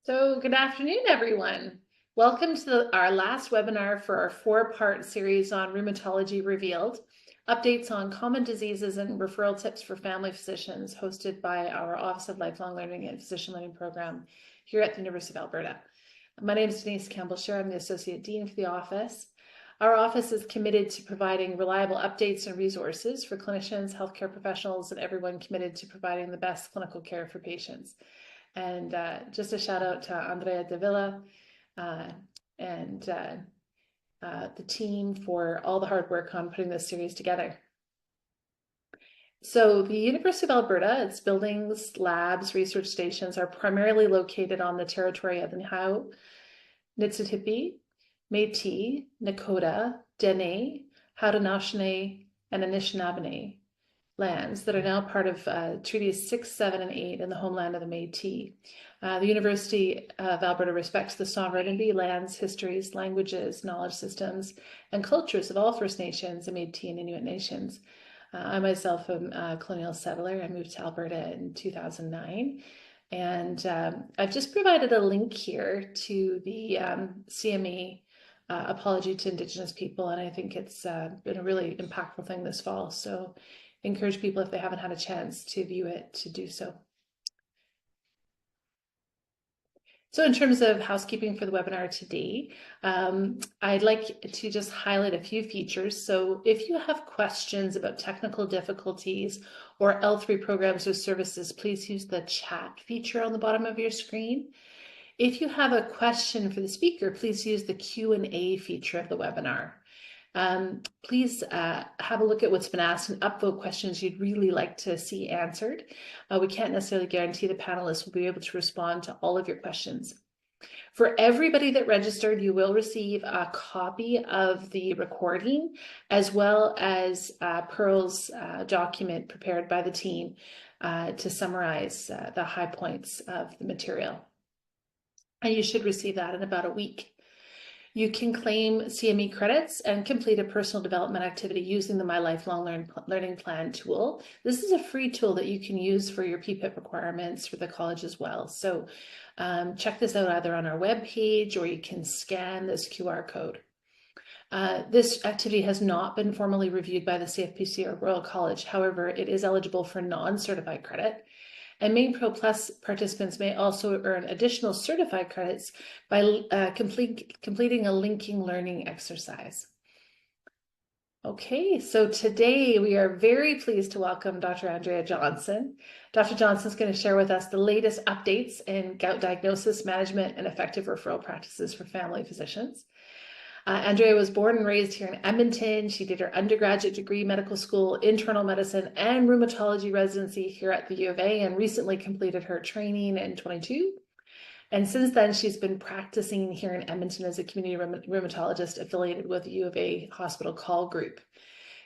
So good afternoon, everyone. Welcome to our last webinar for our four-part series on Rheumatology Revealed, updates on common diseases and referral tips for family physicians, hosted by our Office of Lifelong Learning and Physician Learning Program here at the University of Alberta. My name is Denise Campbell-Sher. I'm the Associate Dean for the office. Our office is committed to providing reliable updates and resources for clinicians, healthcare professionals, and everyone committed to providing the best clinical care for patients. And just a shout out to Andrea de Villa and the team for all the hard work on putting this series together. So the University of Alberta, its buildings, labs, research stations are primarily located on the territory of Niihau, Niitsitapi, Métis, Nakota, Dene, Haudenosaunee, and Anishinaabe lands that are now part of Treaties 6, 7, and 8 in the homeland of the Métis. The University of Alberta respects the sovereignty, lands, histories, languages, knowledge systems, and cultures of all First Nations, the Métis and Inuit nations. I myself am a colonial settler. I moved to Alberta in 2009. And I've just provided a link here to the CME Apology to Indigenous People, and I think it's been a really impactful thing this fall. So encourage people, if they haven't had a chance to view it, to do so. So in terms of housekeeping for the webinar today, I'd like to just highlight a few features. So if you have questions about technical difficulties or L3 programs or services, please use the chat feature on the bottom of your screen. If you have a question for the speaker, please use the Q&A feature of the webinar. Please have a look at what's been asked and upvote questions you'd really like to see answered. We can't necessarily guarantee the panelists will be able to respond to all of your questions. For everybody that registered, you will receive a copy of the recording as well as Pearl's document prepared by the team to summarize the high points of the material. And you should receive that in about a week. You can claim CME credits and complete a personal development activity using the My Lifelong Learning Plan tool. This is a free tool that you can use for your PPIP requirements for the college as well. So check this out either on our webpage or you can scan this QR code. This activity has not been formally reviewed by the CFPC or Royal College. However, it is eligible for non-certified credit. And Main Pro Plus participants may also earn additional certified credits by completing a linking learning exercise. Okay, so today we are very pleased to welcome Dr. Andrea Johnson. Dr. Johnson is going to share with us the latest updates in gout diagnosis, management, and effective referral practices for family physicians. Andrea was born and raised here in Edmonton. She did her undergraduate degree, medical school, internal medicine, and rheumatology residency here at the U of A, and recently completed her training in 22. And since then, she's been practicing here in Edmonton as a community rheumatologist affiliated with the U of A Hospital Call Group.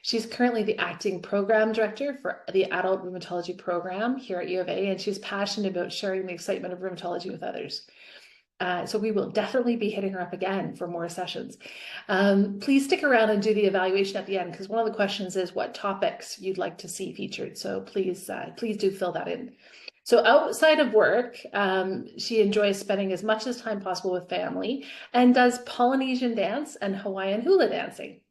She's currently the acting program director for the adult rheumatology program here at U of A, and she's passionate about sharing the excitement of rheumatology with others. So we will definitely be hitting her up again for more sessions. Please stick around and do the evaluation at the end, because one of the questions is what topics you'd like to see featured. So please do fill that in. So outside of work, she enjoys spending as much as time possible with family and does Polynesian dance and Hawaiian hula dancing.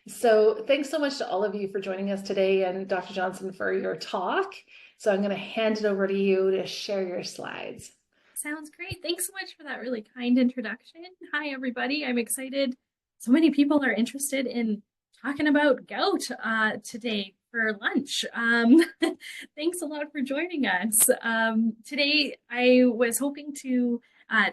So thanks so much to all of you for joining us today, and Dr. Johnson for your talk. So I'm going to hand it over to you to share your slides. Sounds great. Thanks so much for that really kind introduction. Hi, everybody. I'm excited. So many people are interested in talking about gout today for lunch. Thanks a lot for joining us. Today, I was hoping to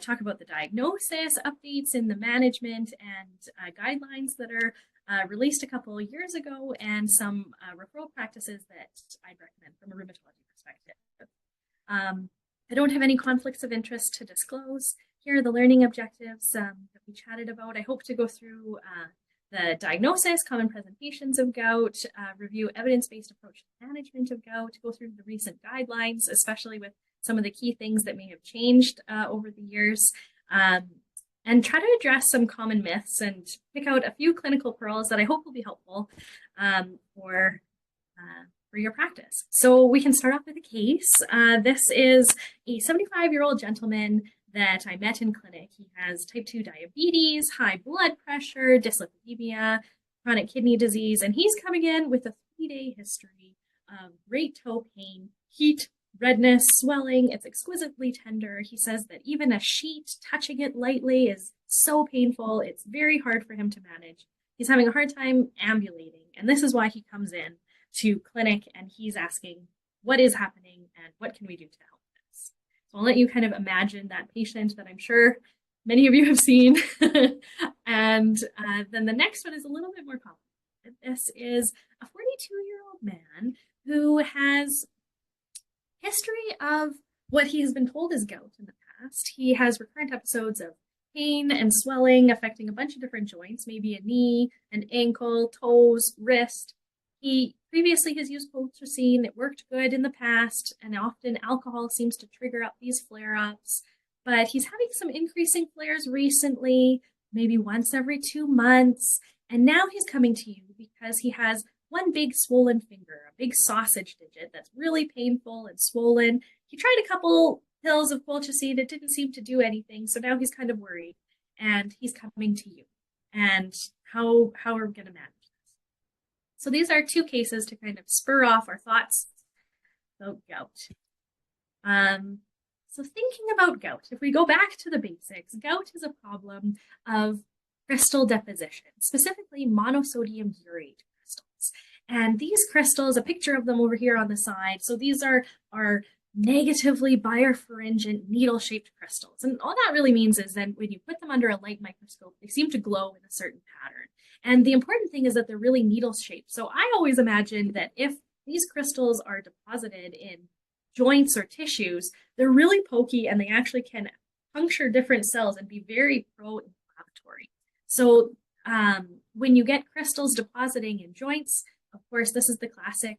talk about the diagnosis, updates in the management, and guidelines that are released a couple of years ago, and some referral practices that I'd recommend from a rheumatology perspective. I don't have any conflicts of interest to disclose. Here are the learning objectives that we chatted about. I hope to go through the diagnosis, common presentations of gout, review evidence-based approach to management of gout, go through the recent guidelines, especially with some of the key things that may have changed over the years, and try to address some common myths and pick out a few clinical pearls that I hope will be helpful for your practice. So we can start off with a case. This is a 75-year-old gentleman that I met in clinic. He has type 2 diabetes, high blood pressure, dyslipidemia, chronic kidney disease, and he's coming in with a 3-day history of great toe pain, heat, redness, swelling. It's exquisitely tender. He says that even a sheet, touching it lightly, is so painful. It's very hard for him to manage. He's having a hard time ambulating, and this is why he comes in to clinic and he's asking, what is happening and what can we do to help this? So I'll let you kind of imagine that patient that I'm sure many of you have seen. And then the next one is a little bit more complicated. This is a 42-year-old man who has history of what he has been told is gout in the past. He has recurrent episodes of pain and swelling affecting a bunch of different joints, maybe a knee, an ankle, toes, wrist. He previously has used colchicine. It worked good in the past, and often alcohol seems to trigger up these flare-ups. But he's having some increasing flares recently, maybe once every 2 months. And now he's coming to you because he has one big swollen finger, a big sausage digit that's really painful and swollen. He tried a couple pills of colchicine. It didn't seem to do anything. So now he's kind of worried and he's coming to you. And how are we going to manage this? So these are 2 cases to kind of spur off our thoughts about gout. So thinking about gout, if we go back to the basics, gout is a problem of crystal deposition, specifically monosodium urate crystals. And these crystals, a picture of them over here on the side, so these are negatively birefringent needle-shaped crystals. And all that really means is that when you put them under a light microscope, they seem to glow in a certain pattern. And the important thing is that they're really needle-shaped. So I always imagine that if these crystals are deposited in joints or tissues, they're really pokey and they actually can puncture different cells and be very pro-inflammatory. So when you get crystals depositing in joints, of course, this is the classic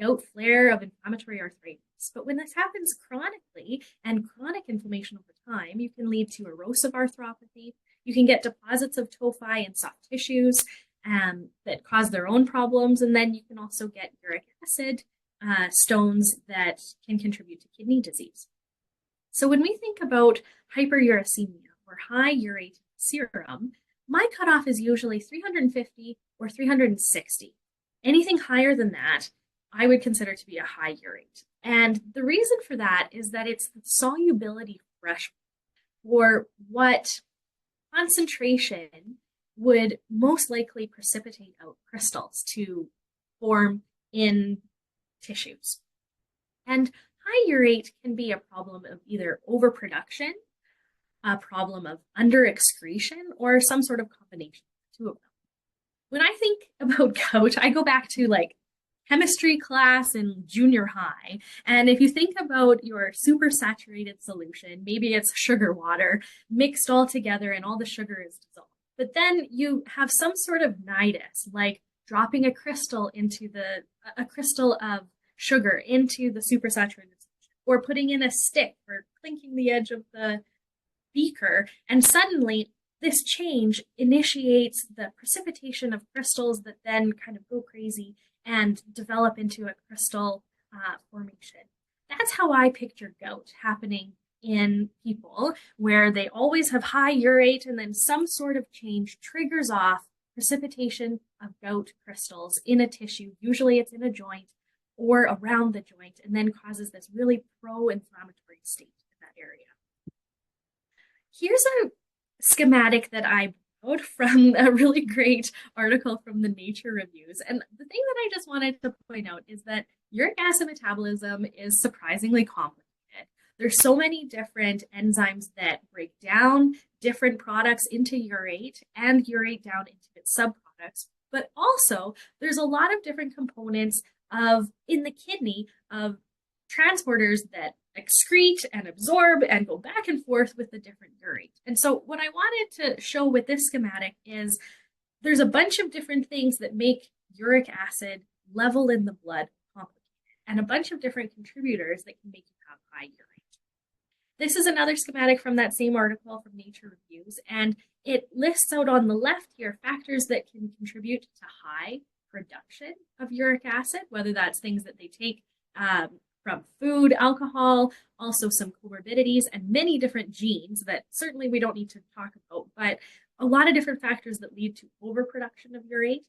gout flare of inflammatory arthritis. But when this happens chronically and chronic inflammation over time, you can lead to erosive arthropathy. You can get deposits of tophi in soft tissues that cause their own problems. And then you can also get uric acid stones that can contribute to kidney disease. So when we think about hyperuricemia or high urate serum, my cutoff is usually 350 or 360. Anything higher than that, I would consider to be a high urate. And the reason for that is that it's the solubility threshold for what concentration would most likely precipitate out crystals to form in tissues. And high urate can be a problem of either overproduction, a problem of underexcretion, or some sort of combination of the 2 of them. When I think about gout, I go back to like chemistry class in junior high. And if you think about your supersaturated solution, maybe it's sugar water mixed all together and all the sugar is dissolved. But then you have some sort of nidus, like dropping a crystal of sugar into the supersaturated solution, or putting in a stick or clinking the edge of the beaker, and suddenly this change initiates the precipitation of crystals that then kind of go crazy and develop into a crystal formation. That's how I picture gout happening in people, where they always have high urate and then some sort of change triggers off precipitation of gout crystals in a tissue. Usually it's in a joint or around the joint, and then causes this really pro-inflammatory state in that area. Here's a schematic that I borrowed from a really great article from the Nature Reviews. And the thing that I just wanted to point out is that uric acid metabolism is surprisingly complicated. There's so many different enzymes that break down different products into urate and urate down into its subproducts. But also, there's a lot of different components in the kidney of transporters that excrete and absorb and go back and forth with the different urate. And so what I wanted to show with this schematic is there's a bunch of different things that make uric acid level in the blood complicated, and a bunch of different contributors that can make you have high urate. This is another schematic from that same article from Nature Reviews, and it lists out on the left here factors that can contribute to high production of uric acid, whether that's things that they take from food, alcohol, also some comorbidities, and many different genes that certainly we don't need to talk about, but a lot of different factors that lead to overproduction of urate.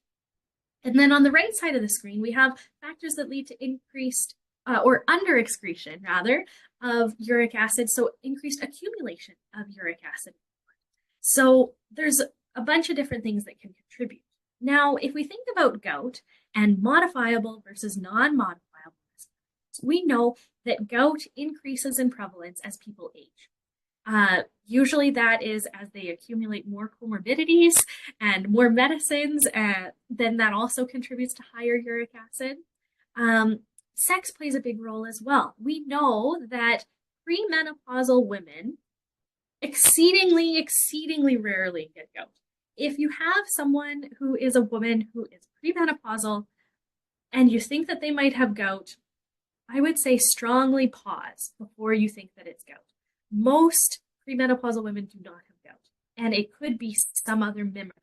And then on the right side of the screen, we have factors that lead to increased or under excretion, rather, of uric acid, so increased accumulation of uric acid. So there's a bunch of different things that can contribute. Now, if we think about gout and modifiable versus non-modifiable risk factors, we know that gout increases in prevalence as people age. Usually that is as they accumulate more comorbidities and more medicines, then that also contributes to higher uric acid. Sex plays a big role as well. We know that premenopausal women exceedingly rarely get gout. If you have someone who is a woman who is premenopausal and you think that they might have gout, I would say strongly pause before you think that it's gout. Most premenopausal women do not have gout, and it could be some other mimic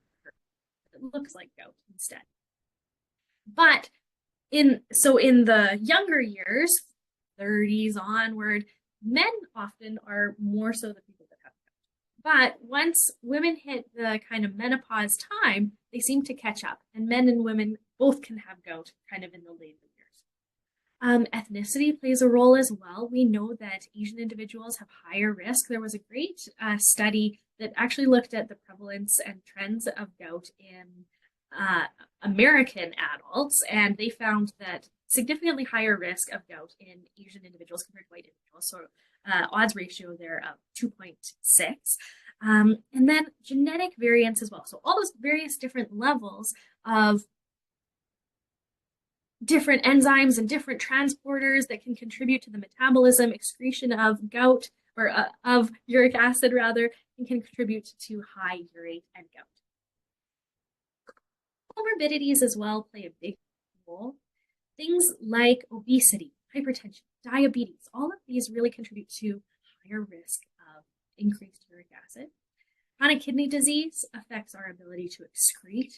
that looks like gout instead. But in the younger years, 30s onward, men often are more so the people that have gout. But once women hit the kind of menopause time, they seem to catch up, and men and women both can have gout kind of in the later years. Ethnicity plays a role as well. We know that Asian individuals have higher risk. There was a great study that actually looked at the prevalence and trends of gout in American adults, and they found that significantly higher risk of gout in Asian individuals compared to white individuals. So odds ratio there of 2.6. And then genetic variants as well. So all those various different levels of different enzymes and different transporters that can contribute to the metabolism, excretion of gout, or of uric acid rather, and can contribute to high urate and gout. Comorbidities as well play a big role. Things like obesity, hypertension, diabetes, all of these really contribute to higher risk of increased uric acid. Chronic kidney disease affects our ability to excrete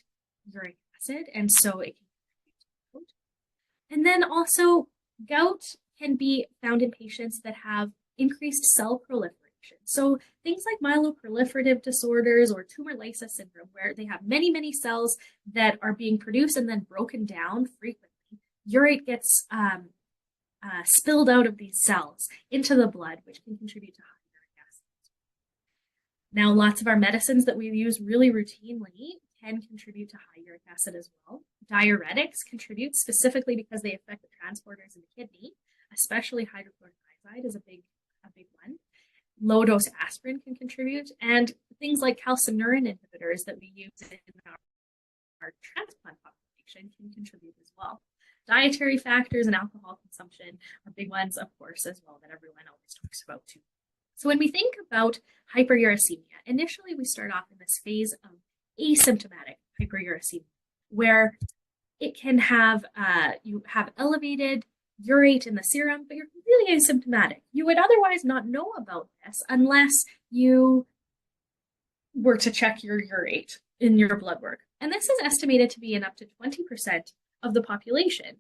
uric acid, and so it can contribute to gout. And then also, gout can be found in patients that have increased cell proliferation. So things like myeloproliferative disorders or tumor lysis syndrome, where they have many cells that are being produced and then broken down frequently. Urate gets spilled out of these cells into the blood, which can contribute to high uric acid. Now, lots of our medicines that we use really routinely can contribute to high uric acid as well. Diuretics contribute specifically because they affect the transporters in the kidney, especially hydrochloric iodide is a big one. Low dose aspirin can contribute, and things like calcineurin inhibitors that we use in our transplant population can contribute as well. Dietary factors and alcohol consumption are big ones, of course, as well, that everyone always talks about too. So when we think about hyperuricemia, initially we start off in this phase of asymptomatic hyperuricemia, where it can have, you have elevated urate in the serum, but you're completely asymptomatic. You would otherwise not know about this unless you were to check your urate in your blood work. And this is estimated to be in up to 20% of the population.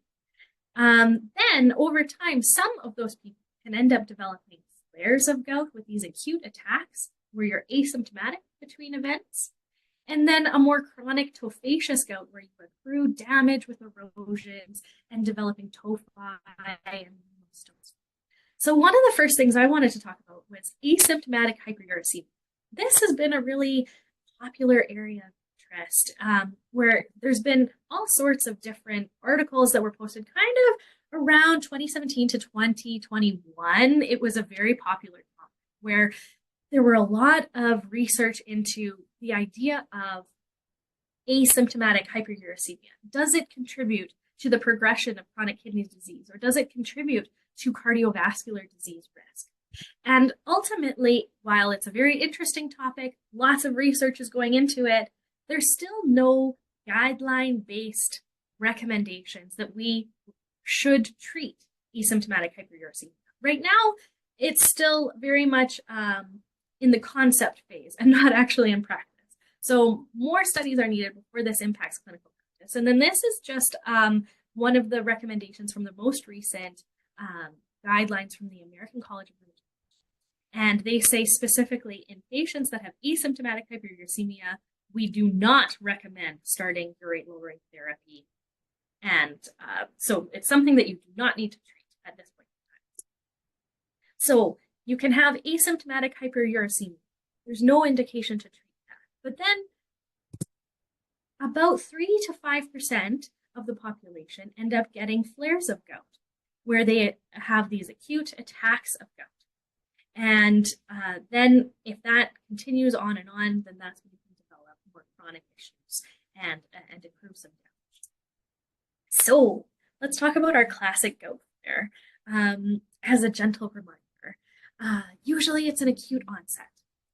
Then over time, some of those people can end up developing flares of gout with these acute attacks where you're asymptomatic between events. And then a more chronic tophaceous gout where you accrue damage with erosions and developing tophi and stones. So one of the first things I wanted to talk about was asymptomatic hyperuricemia. This has been a really popular area of interest where there's been all sorts of different articles that were posted kind of around 2017 to 2021. It was a very popular topic where there were a lot of research into the idea of asymptomatic hyperuricemia. Does it contribute to the progression of chronic kidney disease, or does it contribute to cardiovascular disease risk? And ultimately, while it's a very interesting topic, lots of research is going into it, there's still no guideline-based recommendations that we should treat asymptomatic hyperuricemia. Right now, it's still very much in the concept phase and not actually in practice. So more studies are needed before this impacts clinical practice. And then this is just one of the recommendations from the most recent guidelines from the American College of Rheumatology. And they say specifically in patients that have asymptomatic hyperuricemia, we do not recommend starting urate lowering therapy. And so it's something that you do not need to treat at this point in time. So you can have asymptomatic hyperuricemia. There's no indication to treat that. But then about 3 to 5% of the population end up getting flares of gout, where they have these acute attacks of gout. And then if that continues on, then that's when you can develop more chronic issues and accrue some damage. So let's talk about our classic gout flare as a gentle reminder. Usually it's an acute onset.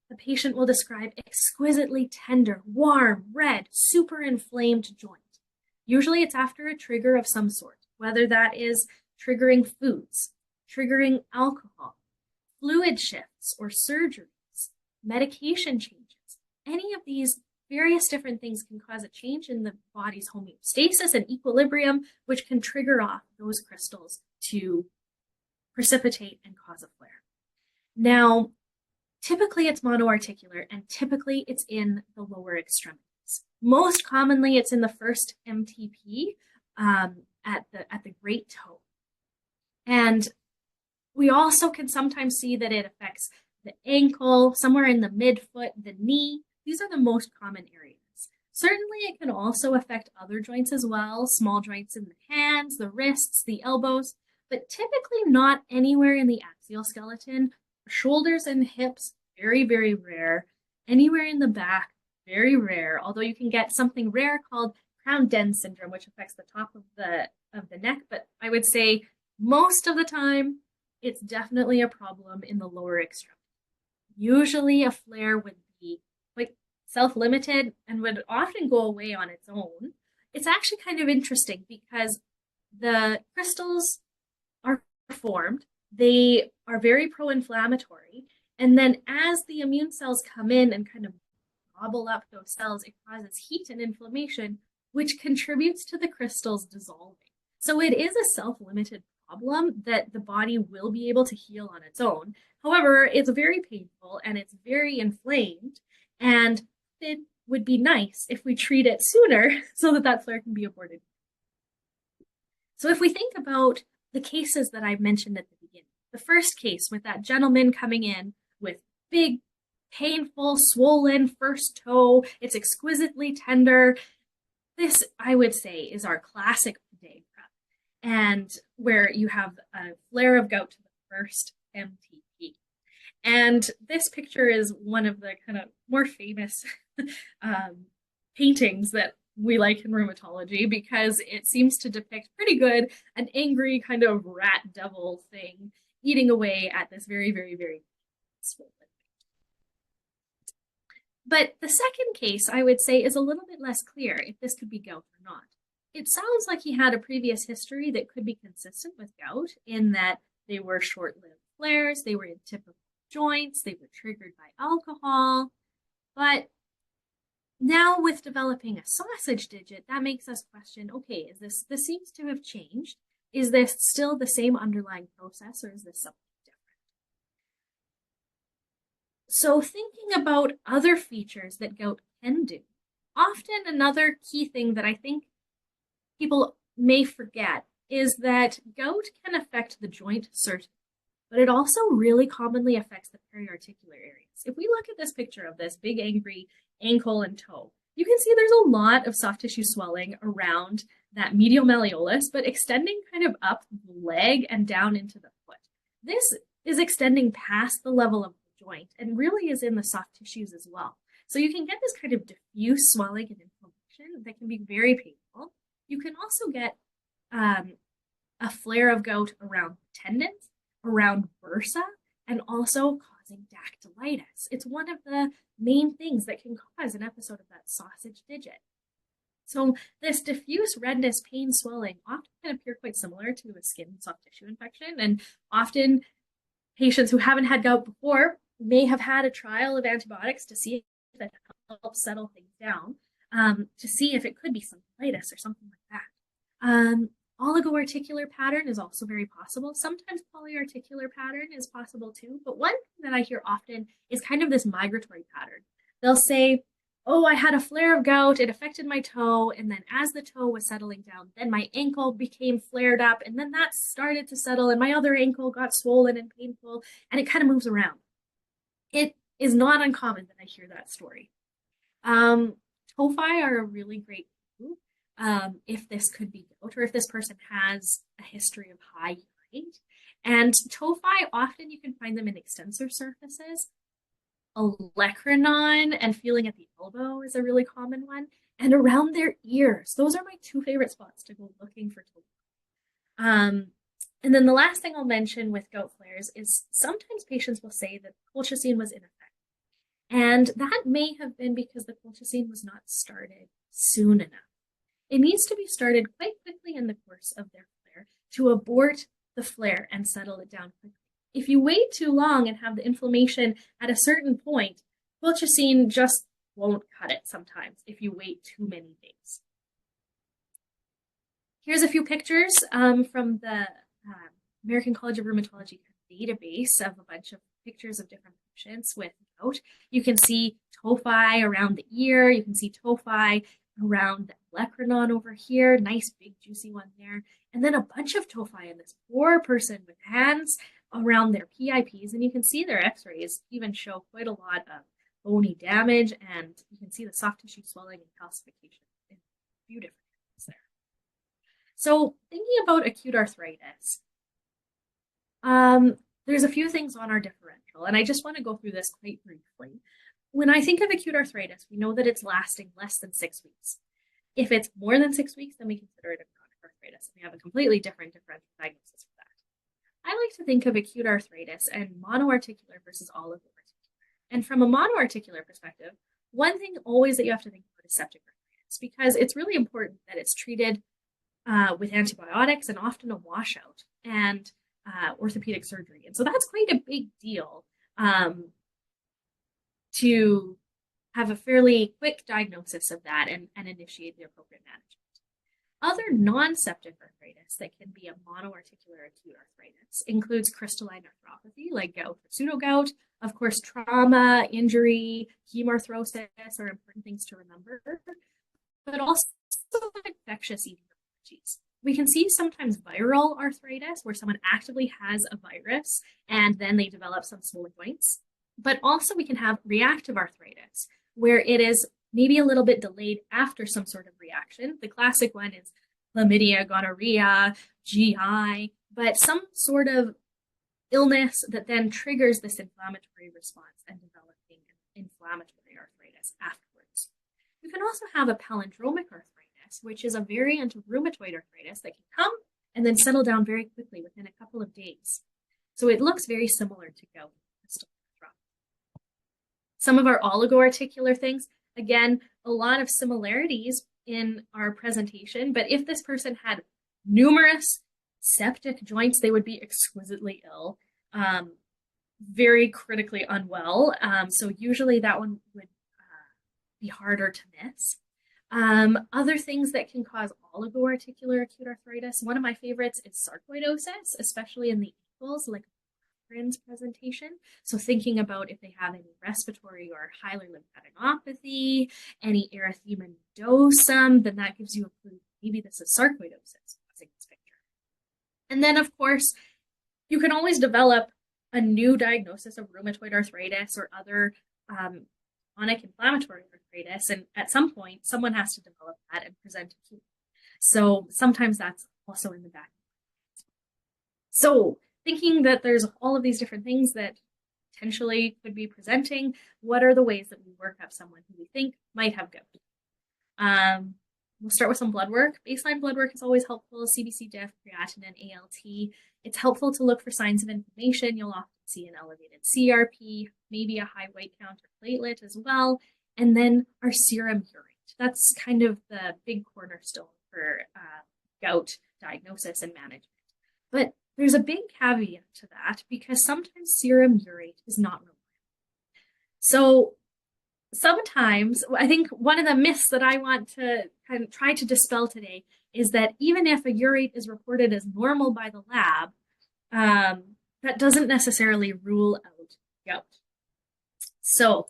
The patient will describe exquisitely tender, warm, red, super inflamed joint. Usually it's after a trigger of some sort, whether that is triggering foods, triggering alcohol, fluid shifts or surgeries, medication changes. Any of these various different things can cause a change in the body's homeostasis and equilibrium, which can trigger off those crystals to precipitate and cause a flare. Now, typically it's monoarticular, and typically it's in the lower extremities. Most commonly, it's in the first MTP at the great toe. And we also can sometimes see that it affects the ankle, somewhere in the midfoot, the knee. These are the most common areas. Certainly, it can also affect other joints as well, small joints in the hands, the wrists, the elbows, but typically not anywhere in the axial skeleton. Shoulders and hips, very, very rare. Anywhere in the back, very rare, although you can get something rare called Crown-Dens syndrome, which affects the top of the neck, but I would say most of the time, it's definitely a problem in the lower extremity. Usually a flare would be quite self-limited and would often go away on its own. It's actually kind of interesting because the crystals are formed, they are very pro-inflammatory, and then as the immune cells come in and kind of gobble up those cells, it causes heat and inflammation, which contributes to the crystals dissolving. So it is a self-limited problem that the body will be able to heal on its own. However, it's very painful and it's very inflamed, and it would be nice if we treat it sooner so that that flare can be aborted. So if we think about the cases that I mentioned at the beginning, the first case with that gentleman coming in with big, painful, swollen first toe, it's exquisitely tender. This, I would say, is our classic day prep, and where you have a flare of gout to the first MTP. And this picture is one of the kind of more famous paintings that we like in rheumatology because it seems to depict pretty good an angry kind of rat devil thing eating away at this very, very, very swollen. But the second case, I would say, is a little bit less clear if this could be gout or not. It sounds like he had a previous history that could be consistent with gout in that they were short-lived flares, they were in typical joints, they were triggered by alcohol. But now with developing a sausage digit, that makes us question, okay, this seems to have changed. Is this still the same underlying process, or is this something different? So thinking about other features that gout can do, often another key thing that I think people may forget is that gout can affect the joint certainly, but it also really commonly affects the periarticular areas. If we look at this picture of this big angry ankle and toe, you can see there's a lot of soft tissue swelling around that medial malleolus, but extending kind of up the leg and down into the foot. This is extending past the level of the joint and really is in the soft tissues as well. So you can get this kind of diffuse swelling and inflammation that can be very painful. You can also get a flare of gout around tendons, around bursa, and also causing dactylitis. It's one of the main things that can cause an episode of that sausage digit. So this diffuse redness, pain, swelling often can appear quite similar to a skin soft tissue infection, and often patients who haven't had gout before may have had a trial of antibiotics to see if that helps settle things down, to see if it could be some colitis or something like that. Oligoarticular pattern is also very possible. Sometimes polyarticular pattern is possible too. But one thing that I hear often is kind of this migratory pattern. They'll say, oh, I had a flare of gout, it affected my toe, and then as the toe was settling down, then my ankle became flared up, and then that started to settle, and my other ankle got swollen and painful, and it kind of moves around. It is not uncommon that I hear that story. Tophi are a really great clue if this could be gout or if this person has a history of high urate. And tophi, often you can find them in extensor surfaces. Olecranon and feeling at the elbow is a really common one. And around their ears. Those are my two favorite spots to go looking for tophi. And then the last thing I'll mention with gout flares is sometimes patients will say that colchicine was ineffective. And that may have been because the colchicine was not started soon enough. It needs to be started quite quickly in the course of their flare to abort the flare and settle it down quickly. If you wait too long and have the inflammation at a certain point, colchicine just won't cut it sometimes if you wait too many days. Here's a few pictures from the American College of Rheumatology database of a bunch of pictures of different patients with gout. You can see tophi around the ear. You can see tophi around the olecranon over here. Nice big juicy one there. And then a bunch of tophi in this poor person with hands around their PIPs. And you can see their x-rays even show quite a lot of bony damage. And you can see the soft tissue swelling and calcification in a few different areas there. So thinking about acute arthritis, there's a few things on our differential, and I just want to go through this quite briefly. When I think of acute arthritis, we know that it's lasting less than 6 weeks. If it's more than 6 weeks, then we consider it a chronic arthritis. We have a completely different differential diagnosis for that. I like to think of acute arthritis and monoarticular versus oligoarticular. And from a monoarticular perspective, one thing always that you have to think about is septic arthritis, because it's really important that it's treated with antibiotics and often a washout and orthopedic surgery. And so that's quite a big deal to have a fairly quick diagnosis of that and initiate the appropriate management. Other non-septic arthritis that can be a monoarticular acute arthritis includes crystalline arthropathy like gout or pseudogout. Of course, trauma, injury, hemarthrosis are important things to remember, but also infectious etiologies. We can see sometimes viral arthritis where someone actively has a virus and then they develop some swollen joints. But also we can have reactive arthritis where it is maybe a little bit delayed after some sort of reaction. The classic one is chlamydia, gonorrhea, GI, but some sort of illness that then triggers this inflammatory response and developing inflammatory arthritis afterwards. You can also have a palindromic arthritis, which is a variant of rheumatoid arthritis that can come and then settle down very quickly within a couple of days. So it looks very similar to gout. Some of our oligoarticular things, again, a lot of similarities in our presentation, but if this person had numerous septic joints, they would be exquisitely ill, very critically unwell. So usually that one would be harder to miss. Other things that can cause oligoarticular acute arthritis, one of my favorites is sarcoidosis, especially in the ankles, like presentation. So thinking about if they have any respiratory or hilar lymphadenopathy, any erythema nodosum, then that gives you a clue. Maybe this is sarcoidosis causing this picture. And then, of course, you can always develop a new diagnosis of rheumatoid arthritis or other chronic inflammatory arthritis. And at some point, someone has to develop that and present a clue. So sometimes that's also in the back. So thinking that there's all of these different things that potentially could be presenting, what are the ways that we work up someone who we think might have gout? We'll start with some blood work. Baseline blood work is always helpful. CBC, diff, creatinine, ALT. It's helpful to look for signs of inflammation. You'll often see an elevated CRP, maybe a high white count or platelet as well. And then our serum urate. That's kind of the big cornerstone for gout diagnosis and management. But there's a big caveat to that because sometimes serum urate is not reliable. So sometimes I think one of the myths that I want to kind of try to dispel today is that even if a urate is reported as normal by the lab, that doesn't necessarily rule out gout. So,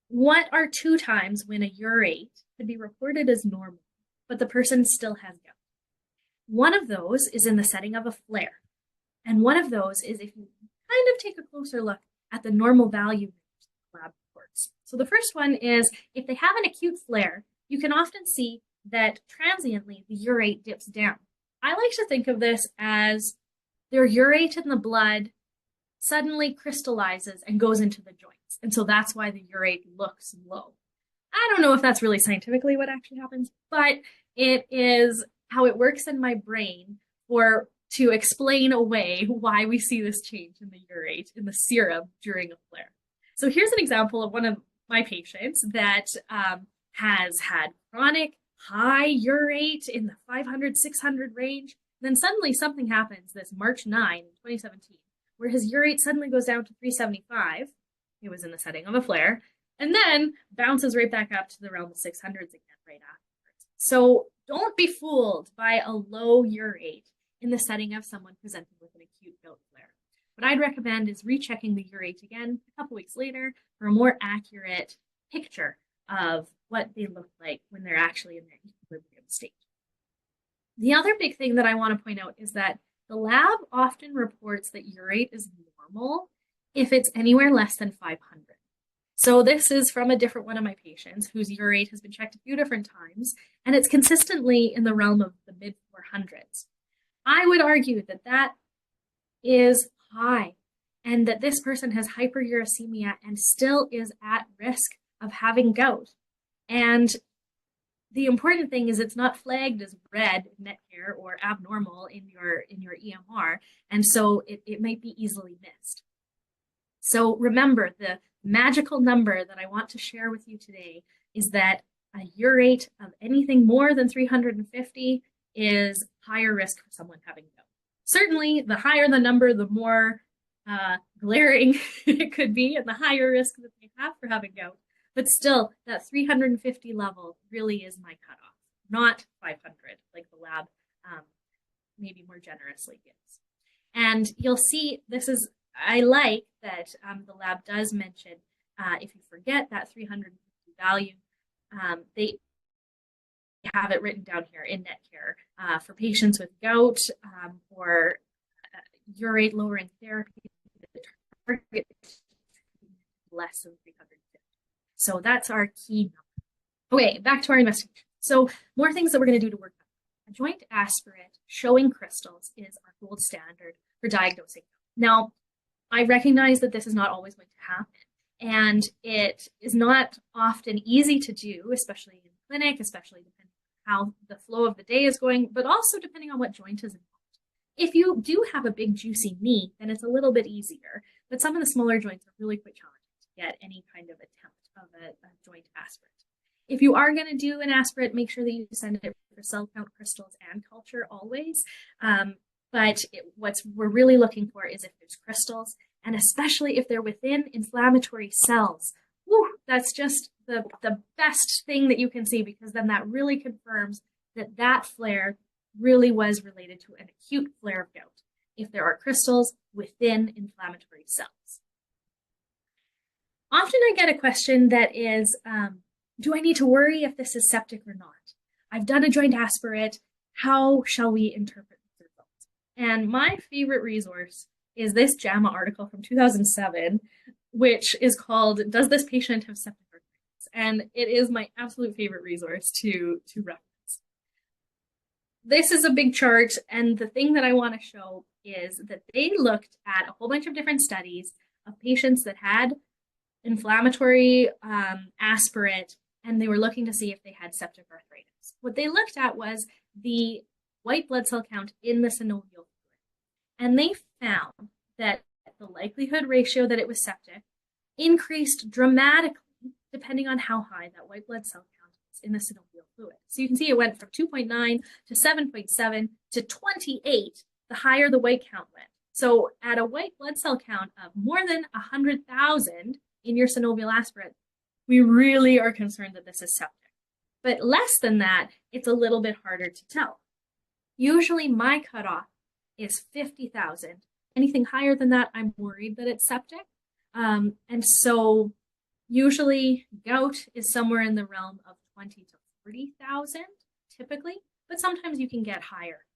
what are two times when a urate could be reported as normal, but the person still has gout? One of those is in the setting of a flare, and one of those is if you kind of take a closer look at the normal value lab reports. So the first one is if they have an acute flare, you can often see that transiently the urate dips down. I like to think of this as their urate in the blood suddenly crystallizes and goes into the joints. And so that's why the urate looks low. I don't know if that's really scientifically what actually happens, but it is how it works in my brain for to explain away why we see this change in the urate in the serum during a flare. So here's an example of one of my patients that has had chronic high urate in the 500, 600 range. Then suddenly something happens this March 9, 2017, where his urate suddenly goes down to 375. It was in the setting of a flare, and then bounces right back up to the realm of 600s again right afterwards. So don't be fooled by a low urate in the setting of someone presenting with an acute gout flare. What I'd recommend is rechecking the urate again a couple weeks later for a more accurate picture of what they look like when they're actually in their equilibrium state. The other big thing that I want to point out is that the lab often reports that urate is normal if it's anywhere less than 500. So this is from a different one of my patients whose urate has been checked a few different times, and it's consistently in the realm of the mid 400s. I would argue that that is high and that this person has hyperuricemia and still is at risk of having gout. And the important thing is it's not flagged as red in Netcare or abnormal in your EMR, and so it might be easily missed. So remember, the magical number that I want to share with you today is that a urate of anything more than 350 is higher risk for someone having gout. Certainly, the higher the number, the more glaring it could be, and the higher risk that they have for having gout. But still, that 350 level really is my cutoff, not 500, like the lab maybe more generously gives. And you'll see this is, I like that the lab does mention if you forget that 350 value, they have it written down here in Netcare for patients with gout or urate lowering therapy, the target less than 350. So that's our key number. Okay, back to our investigation. So more things that we're going to do to work on. A joint aspirate showing crystals is our gold standard for diagnosing. Now, I recognize that this is not always going to happen, and it is not often easy to do, especially in clinic, especially depending on how the flow of the day is going, but also depending on what joint is involved. If you do have a big juicy knee, then it's a little bit easier, but some of the smaller joints are really quite challenging to get any kind of attempt of a joint aspirate. If you are going to do an aspirate, make sure that you send it for cell count crystals and culture always. But what we're really looking for is if there's crystals, and especially if they're within inflammatory cells. Whew, that's just the best thing that you can see, because then that really confirms that that flare really was related to an acute flare of gout, if there are crystals within inflammatory cells. Often I get a question that is, do I need to worry if this is septic or not? I've done a joint aspirate. How shall we interpret the results? And my favorite resource is this JAMA article from 2007, which is called, Does This Patient Have Septic Arthritis? And it is my absolute favorite resource to reference. This is a big chart, and the thing that I want to show is that they looked at a whole bunch of different studies of patients that had inflammatory aspirate, and they were looking to see if they had septic arthritis. What they looked at was the white blood cell count in the synovial fluid, and they found that the likelihood ratio that it was septic increased dramatically depending on how high that white blood cell count is in the synovial fluid. So you can see it went from 2.9 to 7.7 to 28 the higher the white count went. So at a white blood cell count of more than 100,000 in your synovial aspirate, we really are concerned that this is septic. But less than that, it's a little bit harder to tell. Usually my cutoff is 50,000. Anything higher than that, I'm worried that it's septic. And so usually gout is somewhere in the realm of 20 to 40,000 typically, but sometimes you can get higher.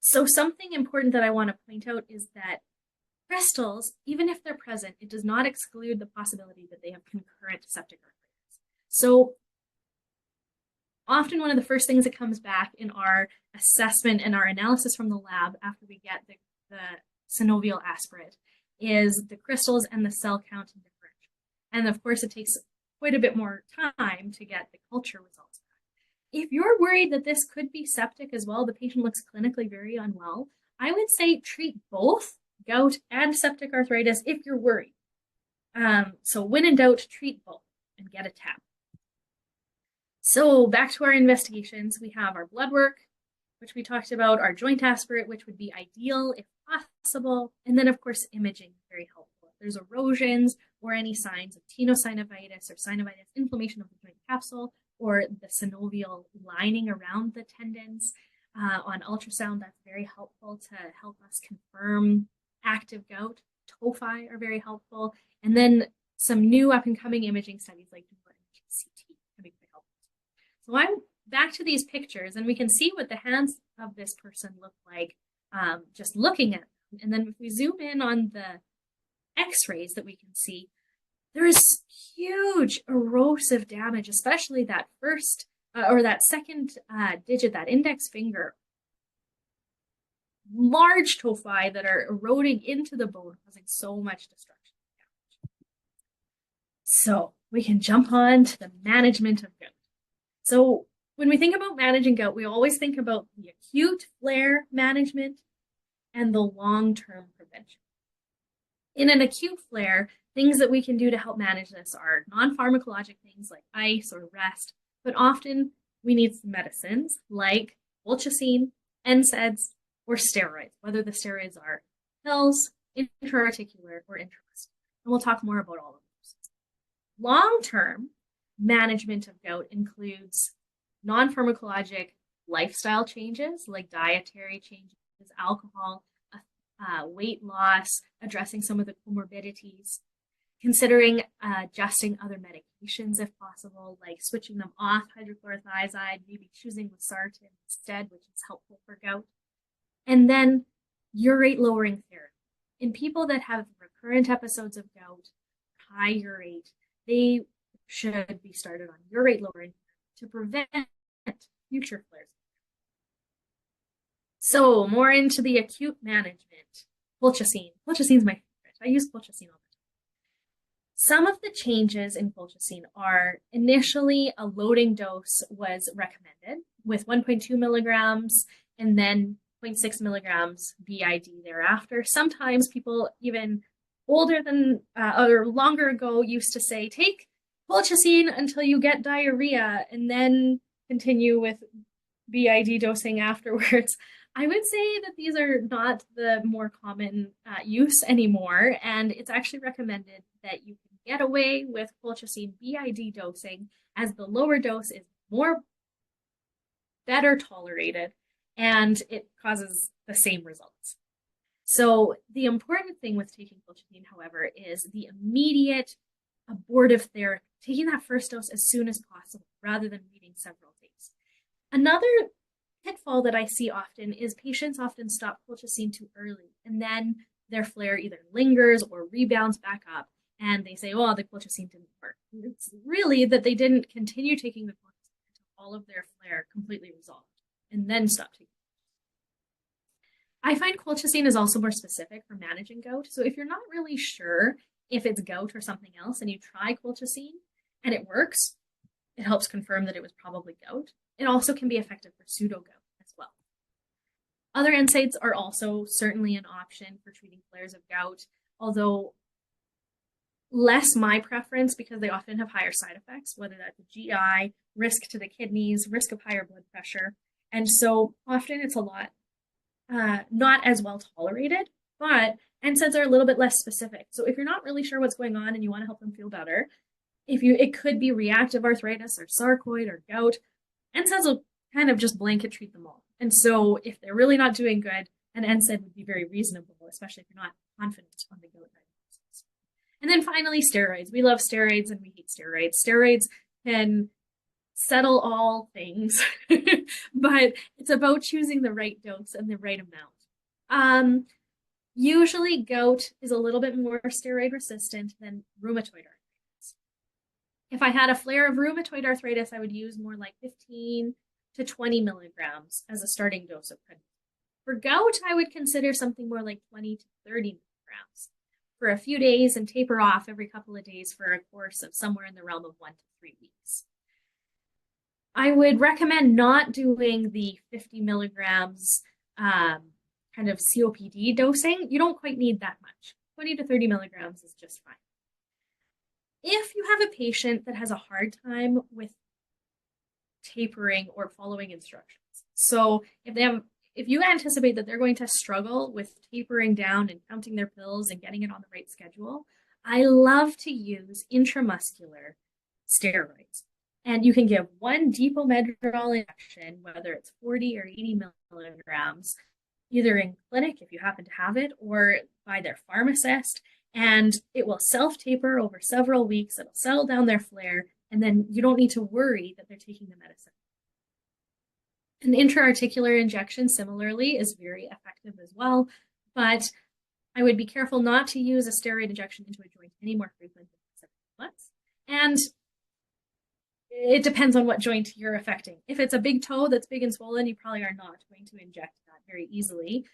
So something important that I want to point out is that crystals, even if they're present, it does not exclude the possibility that they have concurrent septic arthritis. So often one of the first things that comes back in our assessment and our analysis from the lab after we get the synovial aspirate is the crystals and the cell count and differential. And of course, it takes quite a bit more time to get the culture results back. If you're worried that this could be septic as well, the patient looks clinically very unwell, I would say treat both gout and septic arthritis if you're worried. So when in doubt, treat both and get a TAP. So back to our investigations, we have our blood work, which we talked about, our joint aspirate, which would be ideal if possible, and then of course imaging, very helpful. If there's erosions or any signs of tenosynovitis or synovitis, inflammation of the joint capsule, or the synovial lining around the tendons, on ultrasound, that's very helpful to help us confirm active gout. Tophi are very helpful, and then some new up and coming imaging studies like CT can be quite helpful. So I'm back to these pictures, and we can see what the hands of this person look like just looking at them. And then if we zoom in on the x-rays that we can see, there is huge erosive damage, especially that first or that second digit, that index finger. Large tophi that are eroding into the bone, causing so much destruction and damage. So we can jump on to the management of gout. So when we think about managing gout, we always think about the acute flare management and the long-term prevention. In an acute flare, things that we can do to help manage this are non-pharmacologic things like ice or rest, but often we need some medicines like colchicine, NSAIDs, or steroids, whether the steroids are pills, intra-articular, or intramuscular. And we'll talk more about all of those. Long-term management of gout includes non-pharmacologic lifestyle changes like dietary changes, alcohol, weight loss, addressing some of the comorbidities, considering adjusting other medications if possible, like switching them off hydrochlorothiazide, maybe choosing losartan instead, which is helpful for gout. And then urate lowering therapy. In people that have recurrent episodes of gout, high urate, they should be started on urate lowering to prevent future flares. So more into the acute management. Colchicine. Colchicine is my favorite. I use colchicine all the time. Some of the changes in colchicine are initially a loading dose was recommended with 1.2 milligrams and then 0.6 milligrams BID thereafter. Sometimes people even older than or longer ago used to say, take colchicine until you get diarrhea and then continue with BID dosing afterwards. I would say that these are not the more common use anymore, and it's actually recommended that you can get away with colchicine BID dosing as the lower dose is better tolerated and it causes the same results. So the important thing with taking colchicine, however, is the immediate abortive therapy, taking that first dose as soon as possible rather than waiting several days. Another pitfall that I see often is patients often stop colchicine too early, and then their flare either lingers or rebounds back up, and they say, oh, the colchicine didn't work. It's really that they didn't continue taking the colchicine until all of their flare completely resolved, and then stop taking. I find colchicine is also more specific for managing gout, so if you're not really sure if it's gout or something else, and you try colchicine and it works, it helps confirm that it was probably gout. It also can be effective for pseudo-gout as well. Other NSAIDs are also certainly an option for treating flares of gout, although less my preference because they often have higher side effects, whether that's the GI, risk to the kidneys, risk of higher blood pressure. And so often it's a lot not as well tolerated, but NSAIDs are a little bit less specific. So if you're not really sure what's going on and you want to help them feel better, it could be reactive arthritis or sarcoid or gout. NSAIDs will kind of just blanket treat them all. And so if they're really not doing good, an NSAID would be very reasonable, especially if you're not confident on the gout diagnosis. And then finally, steroids. We love steroids and we hate steroids. Steroids can settle all things, but it's about choosing the right dose and the right amount. Usually gout is a little bit more steroid resistant than rheumatoid arthritis. If I had a flare of rheumatoid arthritis, I would use more like 15 to 20 milligrams as a starting dose of prednisone. For gout, I would consider something more like 20 to 30 milligrams for a few days and taper off every couple of days for a course of somewhere in the realm of 1 to 3 weeks. I would recommend not doing the 50 milligrams kind of COPD dosing. You don't quite need that much. 20 to 30 milligrams is just fine. If you have a patient that has a hard time with tapering or following instructions, so if you anticipate that they're going to struggle with tapering down and counting their pills and getting it on the right schedule, I love to use intramuscular steroids. And you can give one depot-medrol injection, whether it's 40 or 80 milligrams, either in clinic if you happen to have it, or by their pharmacist, and it will self-taper over several weeks. It'll settle down their flare, and then you don't need to worry that they're taking the medicine. An intra-articular injection, similarly, is very effective as well, but I would be careful not to use a steroid injection into a joint any more frequent than 7 months. And it depends on what joint you're affecting. If it's a big toe that's big and swollen, you probably are not going to inject that very easily.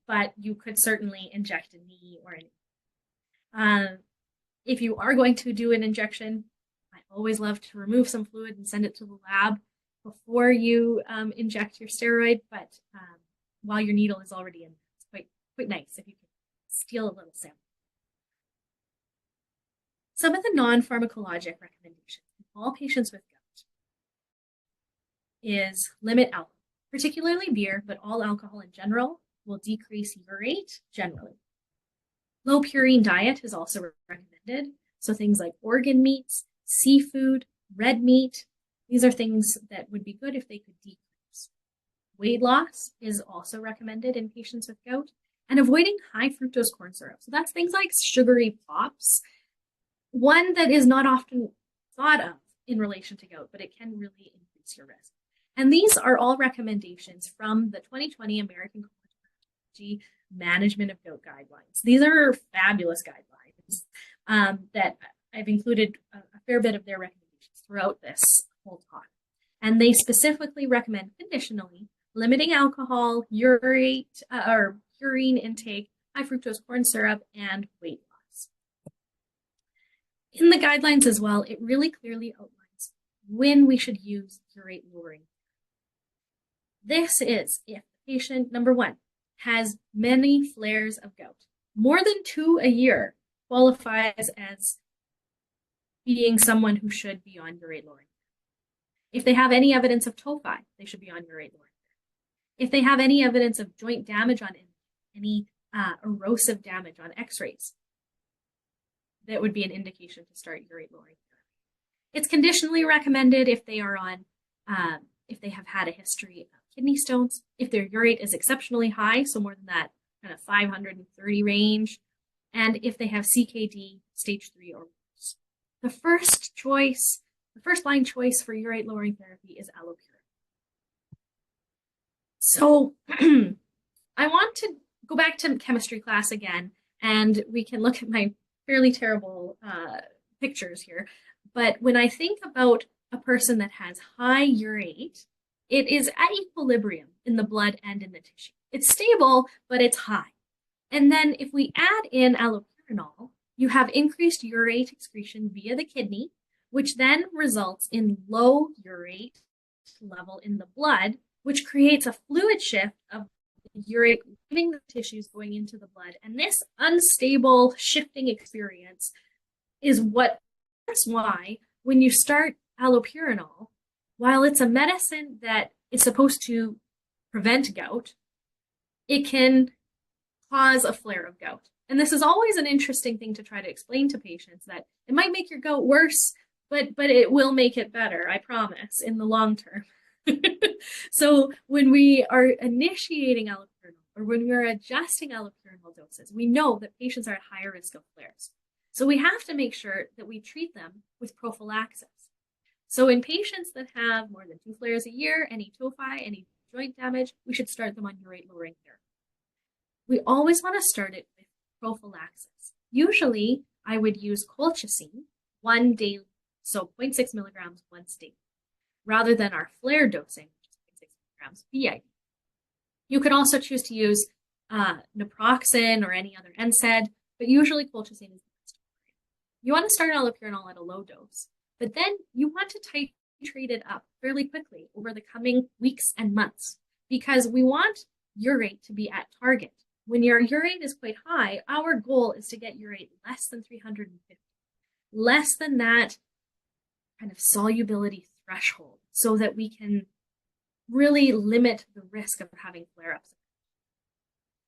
But you could certainly inject a knee or an if you are going to do an injection, I always love to remove some fluid and send it to the lab before you inject your steroid, but while your needle is already in, it's quite nice if you can steal a little sample. Some of the non-pharmacologic recommendations in all patients with gout is limit alcohol, particularly beer, but all alcohol in general will decrease urate generally. Low purine diet is also recommended. So things like organ meats, seafood, red meat, these are things that would be good if they could decrease. Weight loss is also recommended in patients with gout, and avoiding high fructose corn syrup. So that's things like sugary pops. One that is not often thought of in relation to gout, but it can really increase your risk. And these are all recommendations from the 2020 American College of Rheumatology Management of Gout Guidelines. These are fabulous guidelines that I've included a fair bit of their recommendations throughout this whole talk. And they specifically recommend conditionally limiting alcohol, urate or purine intake, high fructose corn syrup, and weight loss. In the guidelines as well, it really clearly outlines when we should use urate lowering. This is if the patient, number one, has many flares of gout. More than 2 a year qualifies as being someone who should be on urate lowering. If they have any evidence of tophi, they should be on urate lowering. If they have any evidence of joint damage on any erosive damage on x-rays, that would be an indication to start urate lowering therapy. It's conditionally recommended if they are on, if they have had a history of kidney stones, if their urate is exceptionally high, so more than that kind of 530 range, and if they have CKD stage 3 or worse. The first line choice for urate lowering therapy is allopurinol. So I want to go back to chemistry class again, and we can look at my fairly terrible pictures here. But when I think about a person that has high urate, it is at equilibrium in the blood and in the tissue. It's stable, but it's high. And then if we add in allopurinol, you have increased urate excretion via the kidney, which then results in low urate level in the blood, which creates a fluid shift of urate leaving the tissues going into the blood. And this unstable shifting experience is that's why when you start allopurinol, while it's a medicine that is supposed to prevent gout, it can cause a flare of gout. And this is always an interesting thing to try to explain to patients, that it might make your gout worse, but it will make it better, I promise, in the long term. So when we are initiating allopurinol, or when we're adjusting allopurinol doses, we know that patients are at higher risk of flares. So we have to make sure that we treat them with prophylaxis. So in patients that have more than 2 flares a year, any tophi, any joint damage, we should start them on urate lowering therapy. We always want to start it with prophylaxis. Usually, I would use colchicine one day, so 0.6 milligrams once daily, rather than our flare dosing, which is 0.6 milligrams BID. You could also choose to use naproxen or any other NSAID, but usually colchicine is the best. You want to start allopurinol at a low dose, but then you want to titrate it up fairly quickly over the coming weeks and months, because we want urate to be at target. When your urate is quite high, our goal is to get urate less than 350, less than that kind of solubility threshold, so that we can really limit the risk of having flare-ups.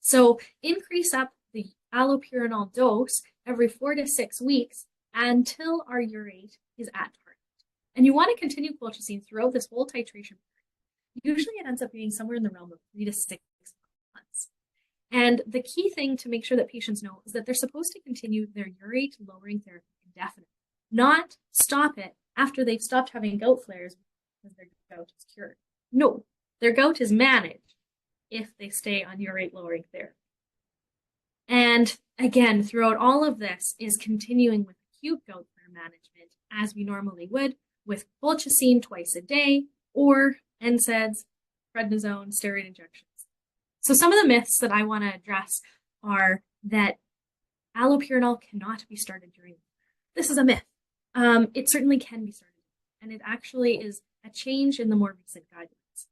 So increase up the allopurinol dose every 4 to 6 weeks until our urate is at target. And you want to continue colchicine throughout this whole titration period. Usually it ends up being somewhere in the realm of 3 to 6 months. And the key thing to make sure that patients know is that they're supposed to continue their urate lowering therapy indefinitely, not stop it after they've stopped having gout flares because their gout is cured. No, their gout is managed if they stay on urate lowering therapy. And again, throughout all of this is continuing with acute gout flare management as we normally would, with colchicine twice a day, or NSAIDs, prednisone, steroid injections. So some of the myths that I want to address are that allopurinol cannot be started during. This is a myth. It certainly can be started, and it actually is a change in the more recent guidelines.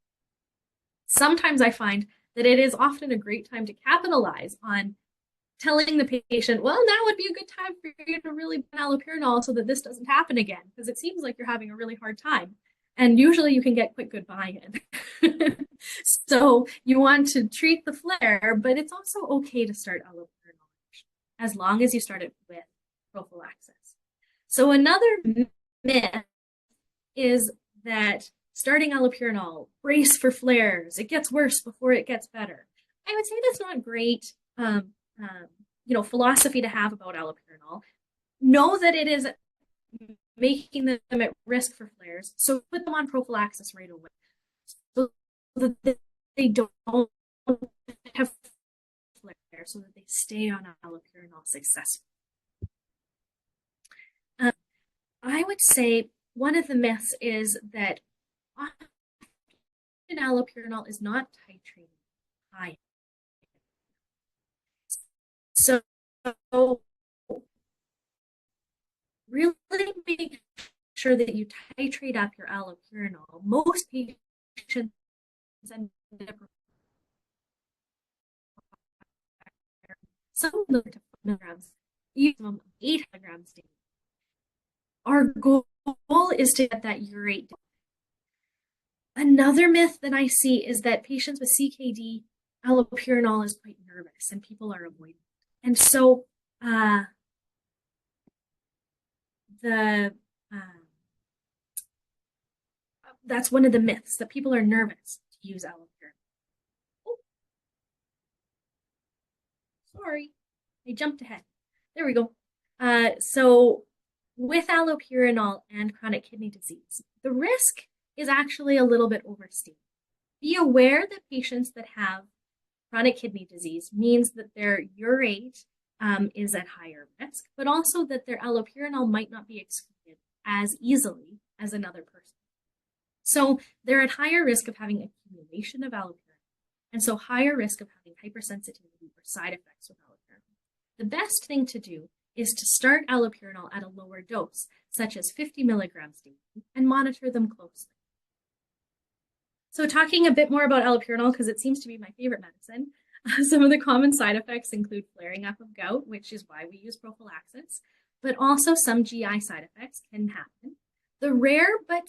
Sometimes I find that it is often a great time to capitalize on telling the patient, well, now would be a good time for you to really ban allopurinol so that this doesn't happen again, because it seems like you're having a really hard time. And usually you can get quite good buy-in. So you want to treat the flare, but it's also okay to start allopurinol as long as you start it with prophylaxis. So another myth is that starting allopurinol, brace for flares, it gets worse before it gets better. I would say that's not great philosophy to have about allopurinol. Know that it is making them at risk for flares, so put them on prophylaxis right away, so that they don't have flares, so that they stay on allopurinol successfully. I would say one of the myths is that often allopurinol is not titrated high. So really make sure that you titrate up your allopurinol. Most patients end up some milligrams, even 8 milligrams daily. Our goal is to get that urate down. Another myth that I see is that patients with CKD, allopurinol is quite nervous and people are avoiding it. And so that's one of the myths, that people are nervous to use allopurinol. Oh, sorry, I jumped ahead. There we go. So with allopurinol and chronic kidney disease, the risk is actually a little bit overstated. Be aware that patients that have chronic kidney disease means that their urate is at higher risk, but also that their allopurinol might not be excreted as easily as another person. So they're at higher risk of having accumulation of allopurinol, and so higher risk of having hypersensitivity or side effects with allopurinol. The best thing to do is to start allopurinol at a lower dose, such as 50 milligrams daily, and monitor them closely. So talking a bit more about allopurinol, because it seems to be my favorite medicine, some of the common side effects include flaring up of gout, which is why we use prophylaxis, but also some GI side effects can happen. The rare but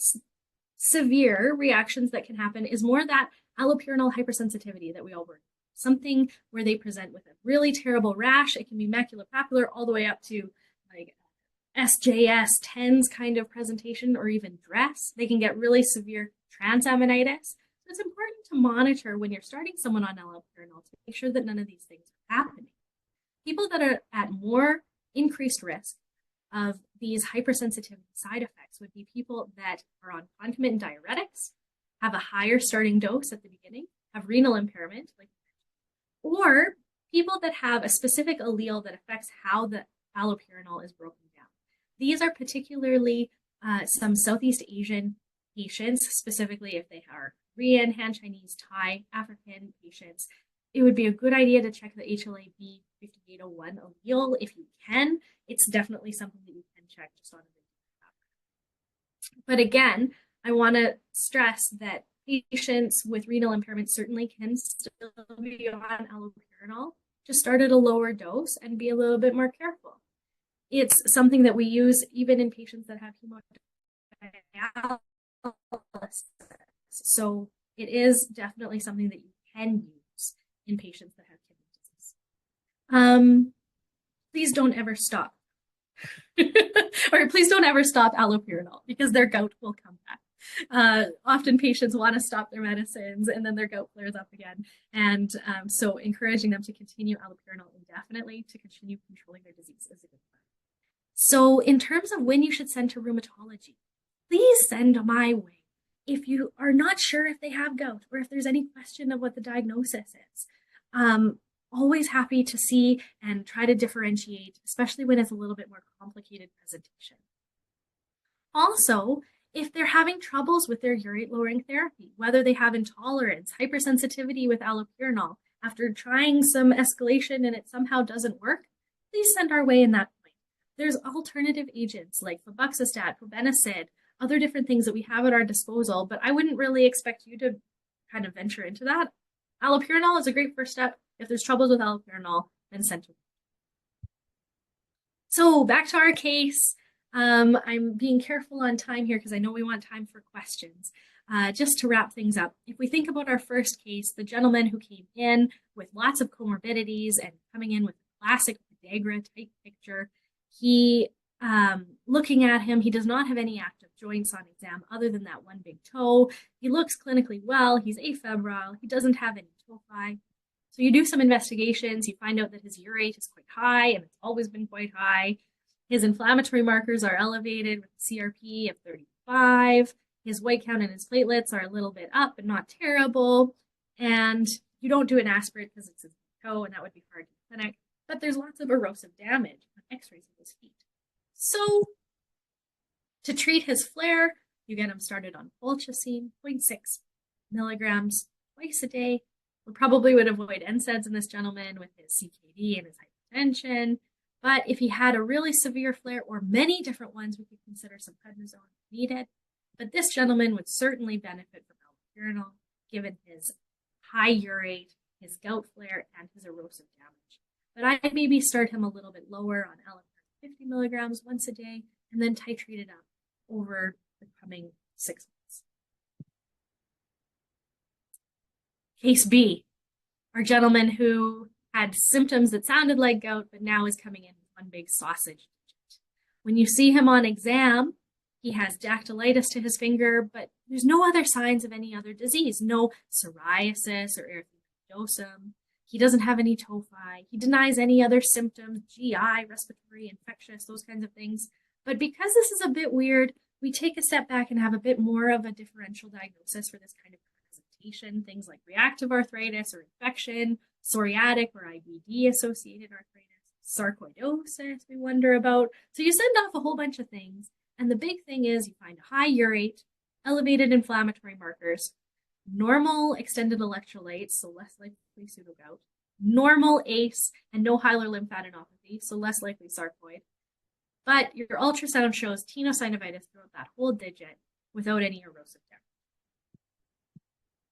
severe reactions that can happen is more that allopurinol hypersensitivity that we all worry about. something where they present with a really terrible rash. It can be maculopapular all the way up to like SJS TENS kind of presentation or even DRESS. They can get really severe transaminitis. So it's important to monitor when you're starting someone on allopurinol to make sure that none of these things are happening. People that are at more increased risk of these hypersensitivity side effects would be people that are on concomitant diuretics, have a higher starting dose at the beginning, have renal impairment, or people that have a specific allele that affects how the allopurinol is broken down. These are particularly some Southeast Asian patients, specifically if they are Korean, Han Chinese, Thai, African patients. It would be a good idea to check the HLA-B 5801 allele if you can. It's definitely something that you can check just on a video. But again, I want to stress that patients with renal impairment certainly can still be on allopurinol. Just start at a lower dose and be a little bit more careful. It's something that we use even in patients that have hemodialysis. So it is definitely something that you can use in patients that have kidney disease. Please don't ever stop. Or please don't ever stop allopurinol because their gout will come back. Often patients want to stop their medicines and then their gout flares up again. And so encouraging them to continue allopurinol indefinitely to continue controlling their disease is a good plan. So in terms of when you should send to rheumatology, please send my way. If you are not sure if they have gout or if there's any question of what the diagnosis is, always happy to see and try to differentiate, especially when it's a little bit more complicated presentation. Also, if they're having troubles with their urate lowering therapy, whether they have intolerance, hypersensitivity with allopurinol, after trying some escalation and it somehow doesn't work, please send our way in that point. There's alternative agents like febuxostat, probenecid, other different things that we have at our disposal, but I wouldn't really expect you to kind of venture into that. Allopurinol is a great first step. If there's troubles with allopurinol, then send to. So back to our case. I'm being careful on time here because I know we want time for questions. Just to wrap things up, if we think about our first case, the gentleman who came in with lots of comorbidities and coming in with a classic podagra type picture, looking at him, he does not have any active joints on exam other than that one big toe. He looks clinically well. He's afebrile. He doesn't have any tophi. So you do some investigations. You find out that his urate is quite high, and it's always been quite high. His inflammatory markers are elevated with a CRP of 35. His white count and his platelets are a little bit up, but not terrible. And you don't do an aspirate because it's his toe, and that would be hard in clinic. But there's lots of erosive damage on x-rays of his feet. So to treat his flare, you get him started on colchicine, 0.6 milligrams twice a day. We probably would avoid NSAIDs in this gentleman with his CKD and his hypertension. But if he had a really severe flare or many different ones, we could consider some prednisone if needed. But this gentleman would certainly benefit from allopurinol, given his high urate, his gout flare, and his erosive damage. But I'd maybe start him a little bit lower on allopurinol, 50 milligrams once a day, and then titrate it up over the coming 6 months. Case B, our gentleman who had symptoms that sounded like gout, but now is coming in with one big sausage digit. When you see him on exam, he has dactylitis to his finger, but there's no other signs of any other disease, no psoriasis or erythematosus. He doesn't have any tophi. He denies any other symptoms, GI, respiratory, infectious, those kinds of things. But because this is a bit weird, we take a step back and have a bit more of a differential diagnosis for this kind of presentation, things like reactive arthritis or infection, psoriatic or IBD-associated arthritis, sarcoidosis we wonder about. So you send off a whole bunch of things, and the big thing is you find high urate, elevated inflammatory markers, normal extended electrolytes, so less likely pseudogout, normal ACE, and no hilar lymphadenopathy, so less likely sarcoid. But your ultrasound shows tenosynovitis throughout that whole digit without any erosive damage.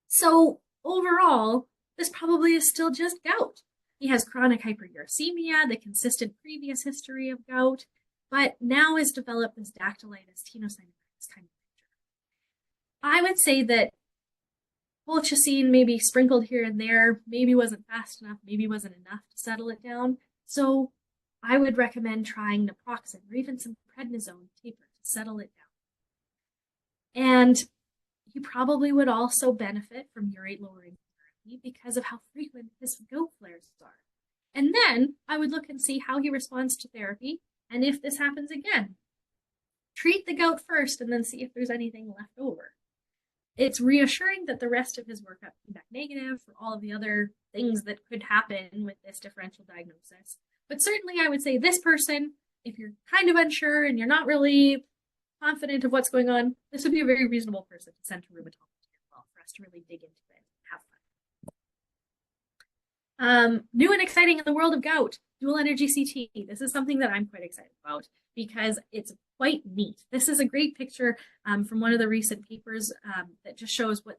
So overall, this probably is still just gout. He has chronic hyperuricemia, the consistent previous history of gout, but now has developed this dactylitis, tenosynovitis kind of picture. I would say that colchicine maybe sprinkled here and there, maybe wasn't fast enough, maybe wasn't enough to settle it down. So I would recommend trying naproxen or even some prednisone taper to settle it down. And he probably would also benefit from urate lowering therapy because of how frequent his gout flares are. And then I would look and see how he responds to therapy. And if this happens again, treat the gout first and then see if there's anything left over. It's reassuring that the rest of his workup came back negative for all of the other things that could happen with this differential diagnosis. But certainly I would say this person, if you're kind of unsure and you're not really confident of what's going on, this would be a very reasonable person to send to rheumatology as well for us to really dig into it and have fun. New and exciting in the world of gout, dual energy CT. This is something that I'm quite excited about because it's quite neat. This is a great picture from one of the recent papers that just shows what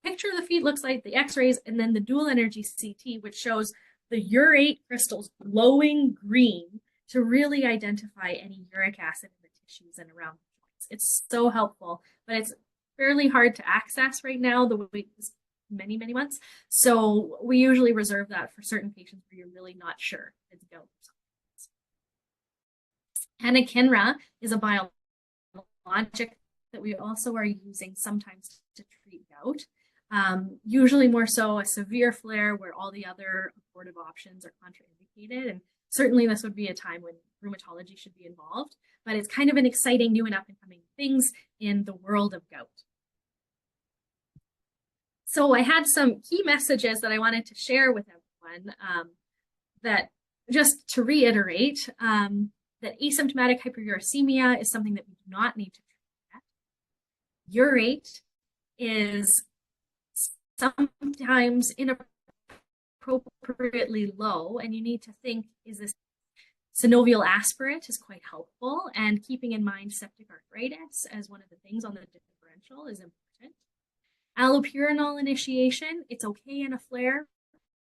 picture of the feed looks like, the x-rays, and then the dual energy CT, which shows the urate crystals glowing green to really identify any uric acid in the tissues and around the joints. It's so helpful, but it's fairly hard to access right now. The wait is many, many months. So we usually reserve that for certain patients where you're really not sure it's gout. Anakinra is a biologic that we also are using sometimes to treat gout. Usually more so a severe flare where all the other abortive options are contraindicated. And certainly this would be a time when rheumatology should be involved, but it's kind of an exciting new and up and coming things in the world of gout. So I had some key messages that I wanted to share with everyone that just to reiterate, that asymptomatic hyperuricemia is something that we do not need to treat yet. Urate is sometimes inappropriately low, and you need to think, is this synovial aspirate is quite helpful, and keeping in mind septic arthritis as one of the things on the differential is important. Allopurinol initiation, it's okay in a flare,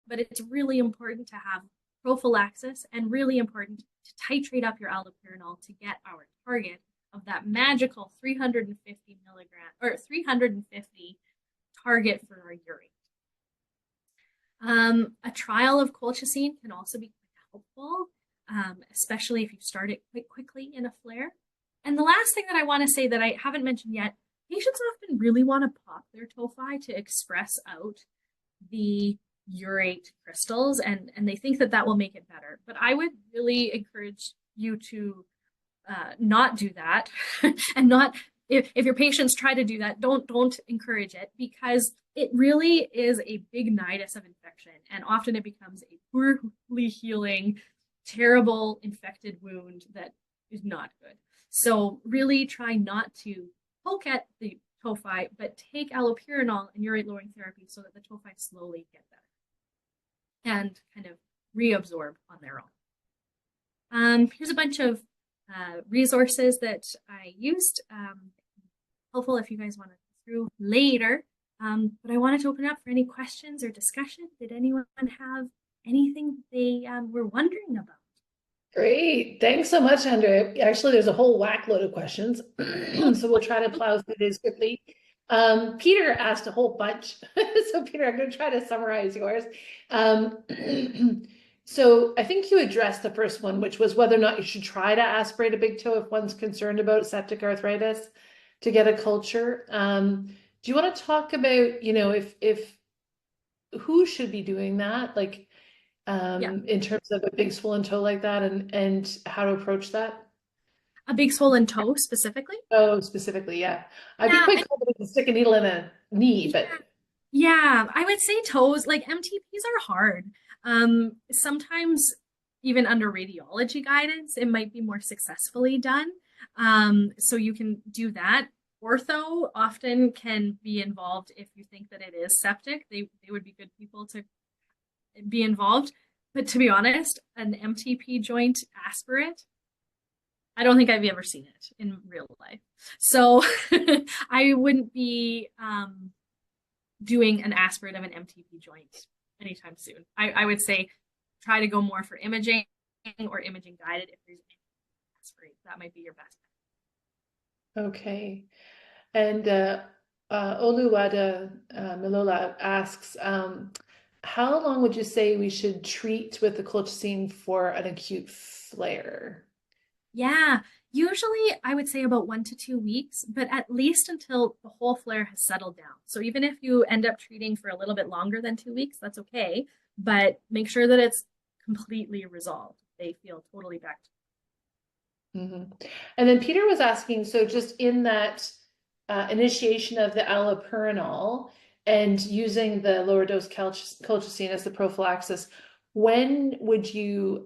but it's really important to have prophylaxis and really important to titrate up your allopurinol to get our target of that magical 350 milligram or 350 target for our urate. A trial of colchicine can also be helpful, especially if you start it quite quickly in a flare. And the last thing that I want to say that I haven't mentioned yet, patients often really want to pop their tophi to express out the urate crystals, and they think that that will make it better. But I would really encourage you to not do that and not, if your patients try to do that, don't encourage it, because it really is a big nidus of infection, and often it becomes a poorly healing, terrible infected wound that is not good. So really try not to poke at the tophi, but take allopurinol and urate lowering therapy so that the tophi slowly get better and kind of reabsorb on their own. Here's a bunch of resources that I used. Helpful if you guys want to go through later. But I wanted to open up for any questions or discussion. Did anyone have anything they were wondering about? Great. Thanks so much, Andrea. Actually, there's a whole whack load of questions, so we'll try to plow through these quickly. Peter asked a whole bunch. So Peter, I'm going to try to summarize yours. So I think you addressed the first one, which was whether or not you should try to aspirate a big toe if one's concerned about septic arthritis to get a culture. Do you want to talk about, if who should be doing that? Like, in terms of a big swollen toe like that, and how to approach that? A big swollen toe specifically? Oh, specifically, yeah. I'd be Yeah, quite confident to stick a needle in a knee, but yeah, I would say toes, like MTPs are hard. Sometimes even under radiology guidance, it might be more successfully done. So you can do that. Ortho often can be involved if you think that it is septic. They would be good people to be involved. But to be honest, an MTP joint aspirate, I don't think I've ever seen it in real life. So I wouldn't be doing an aspirate of an MTP joint anytime soon. I would say try to go more for imaging or imaging guided if there's any aspirate. That might be your best bet. okay. And Oluwada Milola asks, how long would you say we should treat with the colchicine for an acute flare? Yeah, usually I would say about 1 to 2 weeks, but at least until the whole flare has settled down. So even if you end up treating for a little bit longer than 2 weeks, that's okay. But make sure that it's completely resolved. They feel totally back to. Mhm. And then Peter was asking, so just in that initiation of the allopurinol and using the lower dose colchicine as the prophylaxis, when would you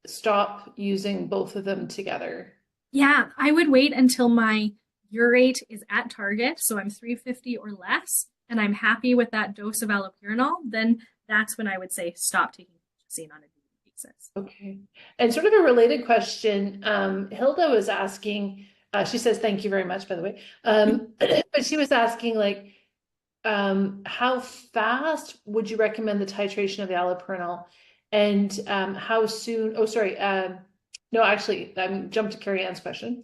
stop using both of them together? Yeah, I would wait until my urate is at target, so I'm 350 or less, and I'm happy with that dose of allopurinol. Then that's when I would say stop taking colchicine on a daily basis. Okay. And sort of a related question, Hilda was asking, she says, thank you very much, by the way. But she was asking like, how fast would you recommend the titration of the allopurinol? And how soon, oh, sorry, no, actually, I jumped to Carrie Ann's question.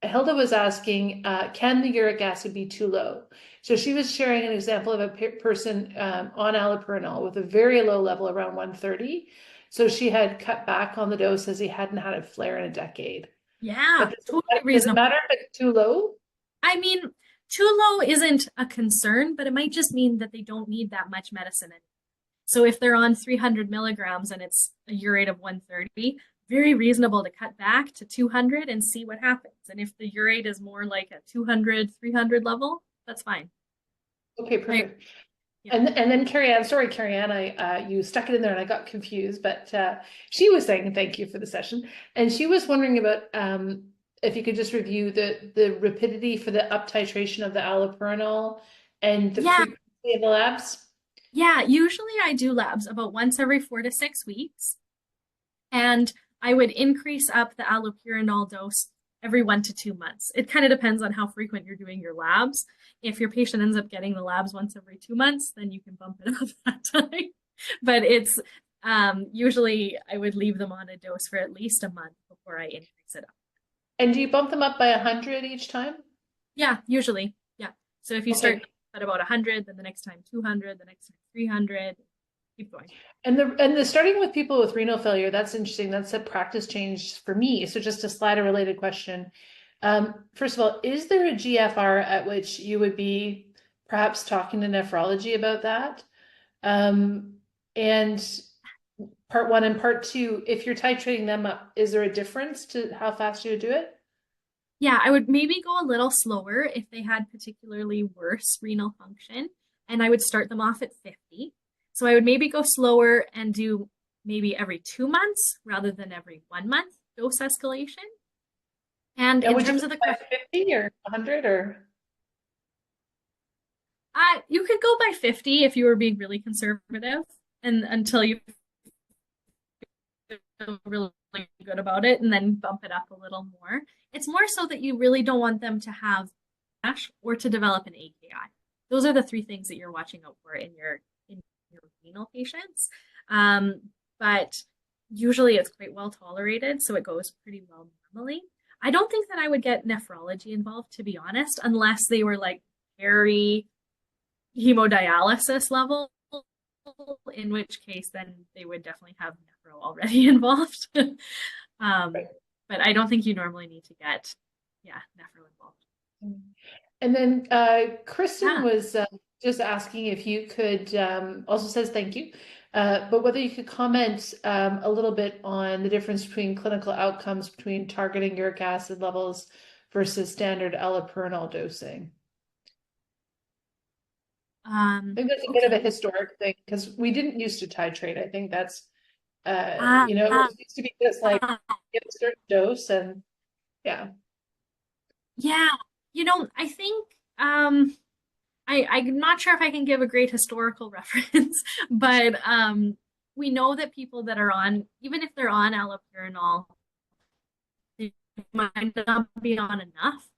Hilda was asking, can the uric acid be too low? So she was sharing an example of a person on allopurinol with a very low level around 130. So she had cut back on the dose as he hadn't had a flare in a decade. Yeah, But totally does it reasonable. matter if it's too low? I mean, too low isn't a concern, but it might just mean that they don't need that much medicine. So if they're on 300 milligrams and it's a urate of 130, very reasonable to cut back to 200 and see what happens. And if the urate is more like a 200, 300 level, that's fine. Okay, I, perfect. yeah. And then Carrie Ann, sorry, Carrie Ann, you stuck it in there and I got confused, but she was saying thank you for the session. And she was wondering about if you could just review the rapidity for the up titration of the allopurinol and the Yeah. frequency of the labs. Yeah. Usually I do labs about once every 4 to 6 weeks. And I would increase up the allopurinol dose every 1 to 2 months. It kind of depends on how frequent you're doing your labs. If your patient ends up getting the labs once every 2 months, then you can bump it up that time. But it's usually I would leave them on a dose for at least a month before I increase it up. And do you bump them up by 100 each time? Yeah, usually. Yeah. So if you start Okay. at about 100, then the next time 200, the next time 300, keep going. And the starting with people with renal failure, that's interesting. That's a practice change for me. So just to slide a related question. First of all, is there a GFR at which you would be perhaps talking to nephrology about that? And part one and part two, if you're titrating them up, is there a difference to how fast you would do it? Yeah, I would maybe go a little slower if they had particularly worse renal function, and I would start them off at 50. So I would maybe go slower and do maybe every 2 months rather than every 1 month dose escalation. And And in would you terms go of the by question, 50 or 100 or? you could go by 50 if you were being really conservative and until you feel really good about it and then bump it up a little more. It's more so that you really don't want them to have ASH or to develop an AKI. Those are the three things that you're watching out for in your renal patients. But usually it's quite well tolerated, so it goes pretty well normally. I don't think that I would get nephrology involved, to be honest, unless they were like very hemodialysis level, in which case then they would definitely have nephro already involved. um, Right. but I don't think you normally need to get, yeah, nephro involved. And then Kristen Yeah. was just asking if you could, also says thank you, but whether you could comment a little bit on the difference between clinical outcomes between targeting uric acid levels versus standard allopurinol dosing. I think that's a bit of Okay. a historic thing because we didn't used to titrate. I think that's, Uh, it used to be just like give a certain dose and yeah. yeah. I think I'm not sure if I can give a great historical reference, but we know that people that are on, even if they're on allopurinol, they might not be on enough.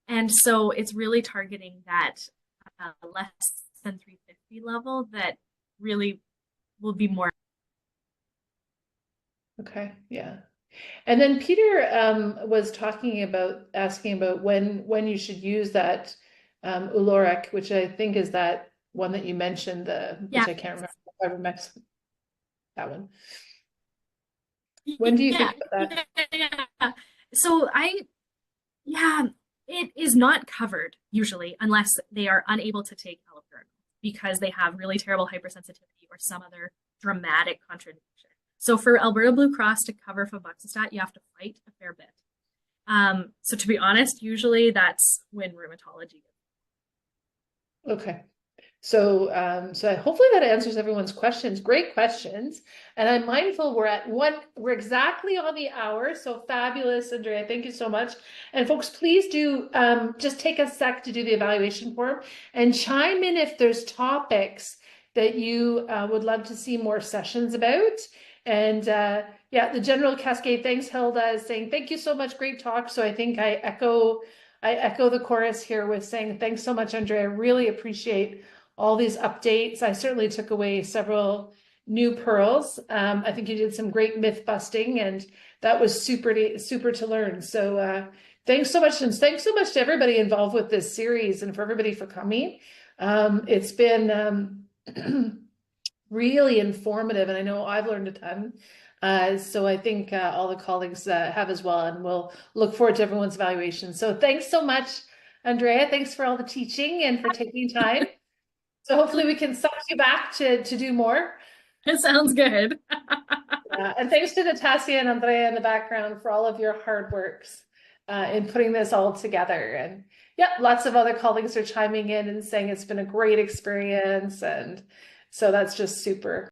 And so it's really targeting that less than 350 level that really will be more. Okay, yeah. And then Peter was asking about when you should use that Uloric, which I think is that one that you mentioned, which Yeah. I can't remember, ivermectin, that one. When do you Yeah. think about that? Yeah. So yeah, it is not covered usually unless they are unable to take allopurinol because they have really terrible hypersensitivity or some other dramatic contraindication. So for Alberta Blue Cross to cover febuxostat, you have to fight a fair bit. So to be honest, usually that's when rheumatology. Okay. So, hopefully that answers everyone's questions. Great questions. And I'm mindful we're exactly on the hour. So fabulous, Andrea. Thank you so much. And folks, please do just take a sec to do the evaluation form and chime in if there's topics that you would love to see more sessions about. And yeah, the General Cascade, thanks, Hilda, is saying, thank you so much. Great talk. So I think I echo the chorus here with saying, thanks so much, Andrea. I really appreciate all these updates. I certainly took away several new pearls. I think you did some great myth busting, and that was super to learn. So thanks so much, and thanks so much to everybody involved with this series and for everybody for coming. It's been really informative, and I know I've learned a ton. So I think all the colleagues have as well, and we'll look forward to everyone's evaluation. So thanks so much, Andrea. Thanks for all the teaching and for taking time. So hopefully we can suck you back to do more. It sounds good. And thanks to Natasha and Andrea in the background for all of your hard works in putting this all together. And yeah, lots of other colleagues are chiming in and saying it's been a great experience. And so that's just super.